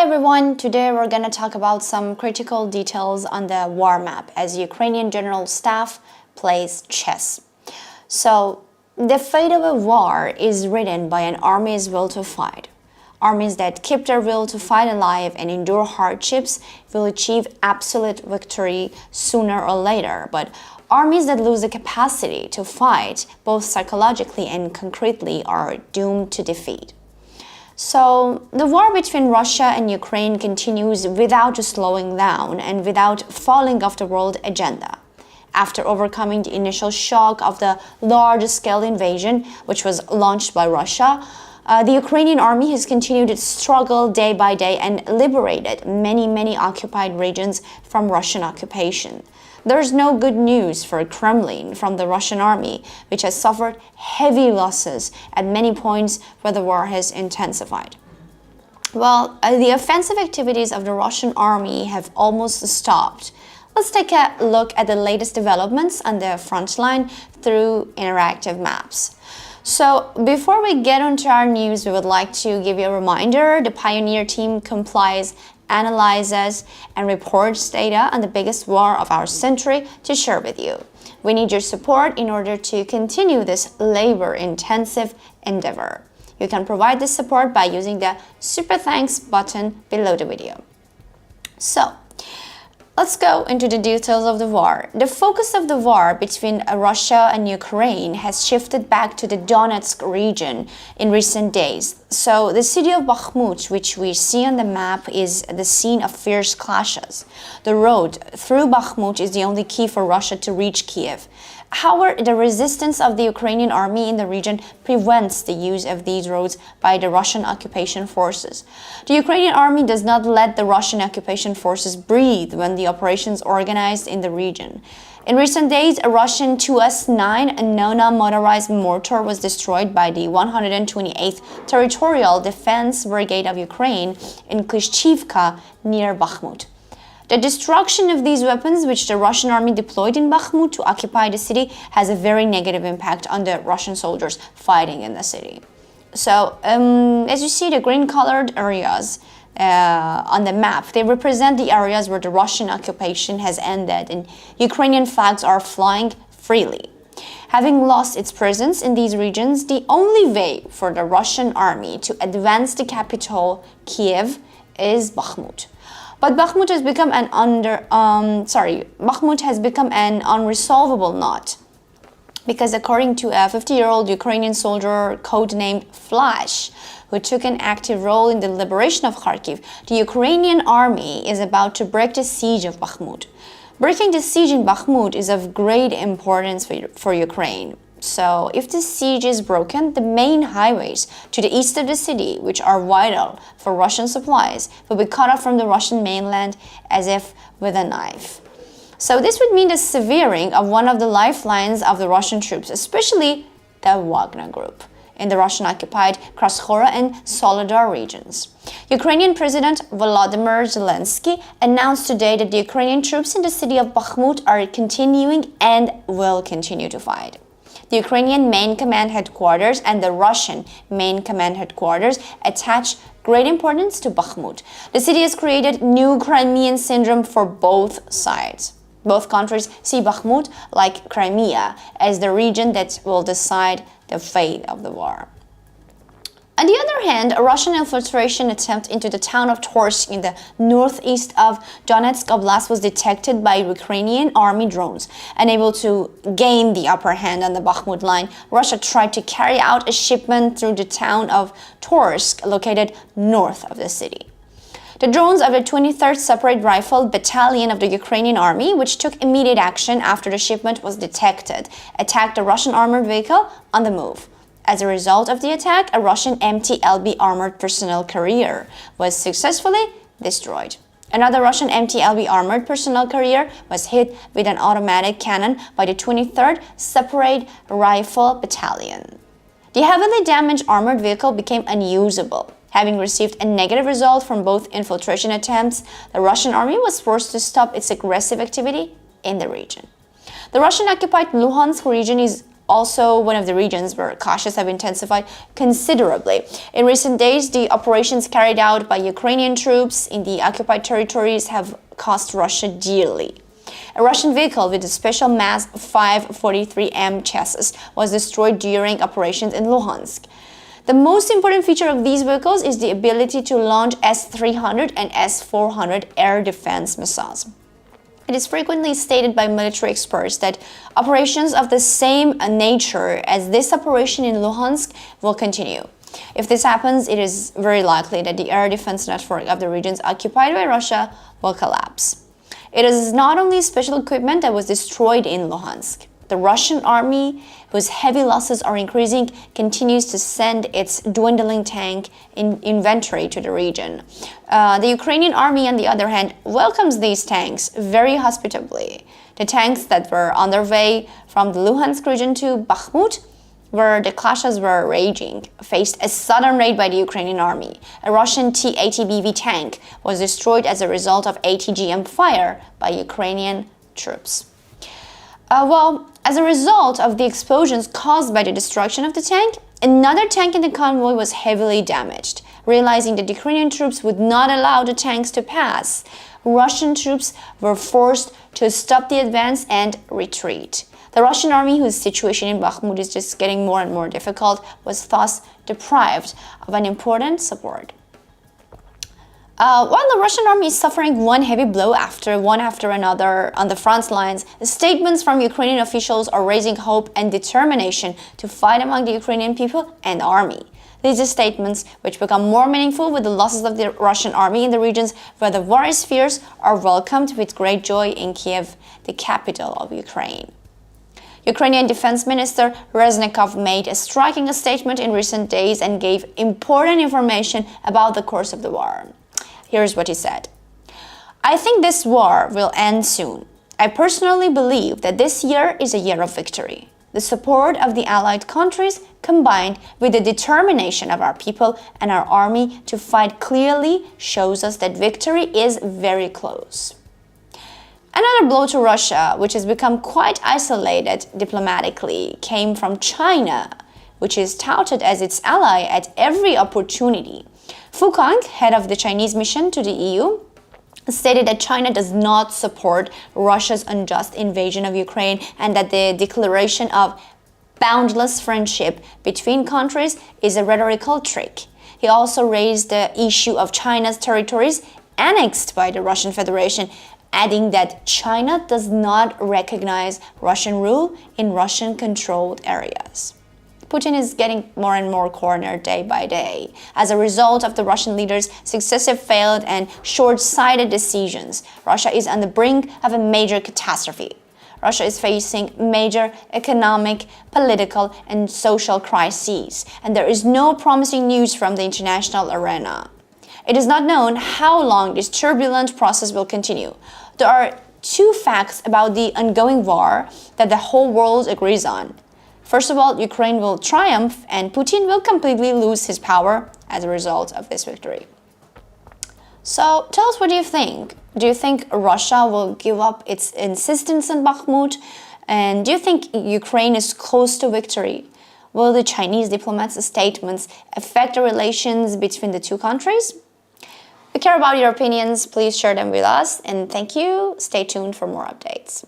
everyone, today we're going to talk about some critical details on the war map as Ukrainian General Staff plays chess. So, the fate of a war is written by an army's will to fight. Armies that keep their will to fight alive and endure hardships will achieve absolute victory sooner or later, but armies that lose the capacity to fight, both psychologically and concretely, are doomed to defeat. So, the war between Russia and Ukraine continues without slowing down and without falling off the world agenda. After overcoming the initial shock of the large-scale invasion, which was launched by Russia, the Ukrainian army has continued its struggle day by day and liberated many occupied regions from Russian occupation. There's no good news for Kremlin from the Russian army, which has suffered heavy losses at many points where the war has intensified. Well, the offensive activities of the Russian army have almost stopped. Let's take a look at the latest developments on the front line through interactive maps. So, before we get onto our news, we would like to give you a reminder. The Pioneer team compiles, analyzes, and reports data on the biggest war of our century to share with you. We need your support in order to continue this labor-intensive endeavor. You can provide this support by using the Super Thanks button below the video. So, let's go into the details of the war. The focus of the war between Russia and Ukraine has shifted back to the Donetsk region in recent days. So the city of Bakhmut, which we see on the map, is the scene of fierce clashes. The road through Bakhmut is the only key for Russia to reach Kiev. However, the resistance of the Ukrainian army in the region prevents the use of these roads by the Russian occupation forces. The Ukrainian army does not let the Russian occupation forces breathe when the operations organized in the region. In recent days, a Russian 2S-9 Nona motorized mortar was destroyed by the 128th Territorial Defense Brigade of Ukraine in Klishchivka near Bakhmut. The destruction of these weapons, which the Russian army deployed in Bakhmut to occupy the city, has a very negative impact on the Russian soldiers fighting in the city. So, as you see, the green-colored areas on the map, they represent the areas where the Russian occupation has ended and Ukrainian flags are flying freely. Having lost its presence in these regions, the only way for the Russian army to advance the capital, Kiev, is Bakhmut. But Bakhmut has become an unresolvable knot, because according to a 50-year-old Ukrainian soldier codenamed Flash, who took an active role in the liberation of Kharkiv, the Ukrainian army is about to break the siege of Bakhmut. Breaking the siege in Bakhmut is of great importance for Ukraine. So, if the siege is broken, the main highways to the east of the city, which are vital for Russian supplies, will be cut off from the Russian mainland as if with a knife. So, this would mean the severing of one of the lifelines of the Russian troops, especially the Wagner Group, in the Russian-occupied Krasnodar and Soledar regions. Ukrainian President Volodymyr Zelensky announced today that the Ukrainian troops in the city of Bakhmut are continuing and will continue to fight. The Ukrainian Main Command Headquarters and the Russian Main Command Headquarters attach great importance to Bakhmut. The city has created new Crimean syndrome for both sides. Both countries see Bakhmut, like Crimea, as the region that will decide the fate of the war. On the other hand, a Russian infiltration attempt into the town of Torsk in the northeast of Donetsk Oblast was detected by Ukrainian army drones. Unable to gain the upper hand on the Bakhmut line, Russia tried to carry out a shipment through the town of Torsk, located north of the city. The drones of the 23rd Separate Rifle Battalion of the Ukrainian Army, which took immediate action after the shipment was detected, attacked a Russian armored vehicle on the move. As a result of the attack, a Russian MT-LB armored personnel carrier was successfully destroyed. Another Russian MT-LB armored personnel carrier was hit with an automatic cannon by the 23rd Separate Rifle Battalion. The heavily damaged armored vehicle became unusable. Having received a negative result from both infiltration attempts, the Russian army was forced to stop its aggressive activity in the region. The Russian-occupied Luhansk region is also one of the regions where clashes have intensified considerably. In recent days, the operations carried out by Ukrainian troops in the occupied territories have cost Russia dearly. A Russian vehicle with a special mass 543M chassis was destroyed during operations in Luhansk. The most important feature of these vehicles is the ability to launch S-300 and S-400 air defense missiles. It is frequently stated by military experts that operations of the same nature as this operation in Luhansk will continue. If this happens, it is very likely that the air defense network of the regions occupied by Russia will collapse. It is not only special equipment that was destroyed in Luhansk. The Russian army, whose heavy losses are increasing, continues to send its dwindling tank inventory to the region. The Ukrainian army, on the other hand, welcomes these tanks very hospitably. The tanks that were on their way from the Luhansk region to Bakhmut, where the clashes were raging, faced a sudden raid by the Ukrainian army. A Russian T-80BV tank was destroyed as a result of ATGM fire by Ukrainian troops. As a result of the explosions caused by the destruction of the tank, another tank in the convoy was heavily damaged. Realizing that the Ukrainian troops would not allow the tanks to pass, Russian troops were forced to stop the advance and retreat. The Russian army, whose situation in Bakhmut is just getting more and more difficult, was thus deprived of an important support. While the Russian army is suffering one heavy blow after another on the front lines, the statements from Ukrainian officials are raising hope and determination to fight among the Ukrainian people and army. These are statements which become more meaningful with the losses of the Russian army in the regions where the war is fierce are welcomed with great joy in Kiev, the capital of Ukraine. Ukrainian Defense Minister Reznikov made a striking statement in recent days and gave important information about the course of the war. Here's what he said. I think this war will end soon. I personally believe that this year is a year of victory. The support of the allied countries, combined with the determination of our people and our army to fight clearly, shows us that victory is very close. Another blow to Russia, which has become quite isolated diplomatically, came from China, which is touted as its ally at every opportunity. Fu Kang, head of the Chinese mission to the EU, stated that China does not support Russia's unjust invasion of Ukraine and that the declaration of boundless friendship between countries is a rhetorical trick. He also raised the issue of China's territories annexed by the Russian Federation, adding that China does not recognize Russian rule in Russian-controlled areas. Putin is getting more and more cornered day by day. As a result of the Russian leaders' successive failed and short-sighted decisions, Russia is on the brink of a major catastrophe. Russia is facing major economic, political, and social crises, and there is no promising news from the international arena. It is not known how long this turbulent process will continue. There are two facts about the ongoing war that the whole world agrees on. First of all, Ukraine will triumph and Putin will completely lose his power as a result of this victory. So tell us, what do you think? Do you think Russia will give up its insistence on Bakhmut? And do you think Ukraine is close to victory? Will the Chinese diplomats' statements affect the relations between the two countries? We care about your opinions. Please share them with us. And thank you. Stay tuned for more updates.